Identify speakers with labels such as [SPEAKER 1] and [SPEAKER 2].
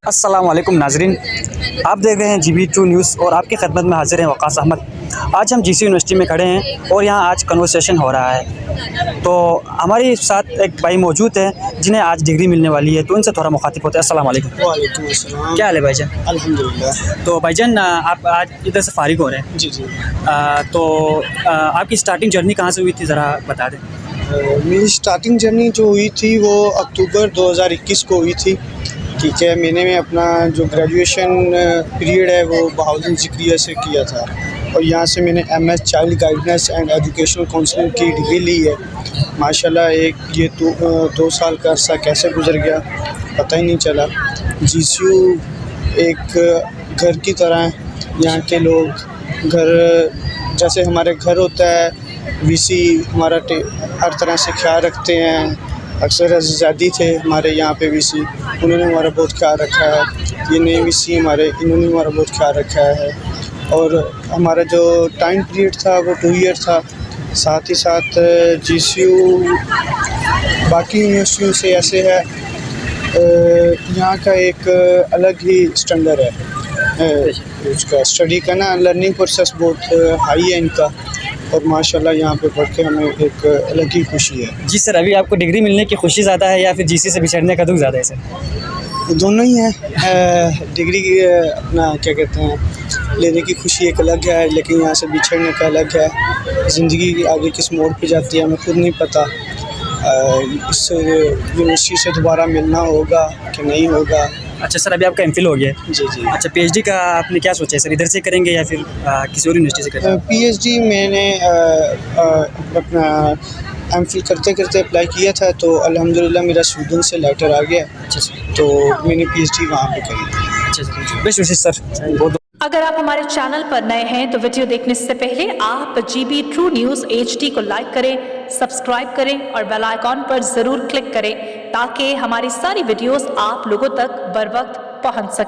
[SPEAKER 1] अस्सलाम वालेकुम नाजरीन, आप देख रहे हैं GB2 न्यूज़ और आपकी खिदमत में हाजिर हैं वक़ास अहमद। आज हम GC यूनिवर्सिटी में खड़े हैं और यहाँ आज कन्वर्सेशन हो रहा है। तो हमारे साथ एक भाई मौजूद है जिन्हें आज डिग्री मिलने वाली है, तो उनसे थोड़ा मुखातिब होते हैं। अस्सलाम वालेकुम।
[SPEAKER 2] वालेकुम अस्सलाम।
[SPEAKER 1] क्या हाल है भाईजान?
[SPEAKER 2] अल्हम्दुलिल्लाह।
[SPEAKER 1] तो भाईजान आप आज इधर से फ़ारिग हो रहे हैं,
[SPEAKER 2] जी जी।
[SPEAKER 1] तो आपकी स्टार्टिंग जर्नी कहाँ से हुई थी, ज़रा बता दें।
[SPEAKER 2] मेरी स्टार्टिंग जर्नी जो हुई थी वो अक्टूबर 2021 को हुई थी। ठीक है, मैंने अपना जो ग्रेजुएशन पीरियड है वो बहाउद्दीन ज़िक्रिया से किया था और यहाँ से मैंने MS child guidance and educational counselling की डिग्री ली है। माशाल्लाह ये 2 साल का अरसा कैसे गुजर गया पता ही नहीं चला। GCU एक घर की तरह है, यहाँ के लोग घर जैसे हमारे घर होता है, VC हमारा हर तरह से ख्याल रखते हैं। अक्सर आज़ादी थे हमारे यहाँ पे VC, उन्होंने हमारा बहुत ख्याल रखा है। ये नए VC इन्होंने हमारा बहुत ख्याल रखा है। और हमारा जो टाइम पीरियड था वो 2 ईयर था। साथ ही साथ GCU बाकी यूनिवर्सिटियों से ऐसे है, यहाँ का एक अलग ही स्टैंडर्ड है उसका स्टडी का ना, लर्निंग प्रोसेस बहुत हाई है इनका और माशाल्लाह यहाँ पे पढ़ के हमें एक अलग ही खुशी है।
[SPEAKER 1] जी सर, अभी आपको डिग्री मिलने की खुशी ज़्यादा है या फिर GC से बिछड़ने का दुख ज़्यादा है सर?
[SPEAKER 2] दोनों ही हैं। डिग्री की अपना क्या कहते हैं, लेने की खुशी एक अलग है, लेकिन यहाँ से बिछड़ने का अलग है। ज़िंदगी आगे किस मोड़ पे जाती है हमें खुद नहीं पता। इस यूनिवर्सिटी से दोबारा मिलना होगा कि नहीं होगा।
[SPEAKER 1] अच्छा सर, अभी आपका MPhil हो गया है?
[SPEAKER 2] जी जी।
[SPEAKER 1] अच्छा, PhD का आपने क्या सोचा है सर, इधर से करेंगे या फिर किसी और यूनिवर्सिटी से करेंगे?
[SPEAKER 2] PhD मैंने अपना MPhil करते करते अप्लाई किया था तो अल्हम्दुलिल्लाह मेरा स्वीडन से लेटर आ गया।
[SPEAKER 1] अच्छा सर।
[SPEAKER 2] तो मैंने PhD वहाँ पे करी।
[SPEAKER 1] अच्छा सर, बेस्ट विशेष सर। बहुत
[SPEAKER 3] अगर आप हमारे चैनल पर नए हैं तो वीडियो देखने से पहले आप GB2 न्यूज़ HD को लाइक करें, सब्सक्राइब करें और बेल आइकॉन पर ज़रूर क्लिक करें ताकि हमारी सारी वीडियोस आप लोगों तक बर वक्त पहुंच सके।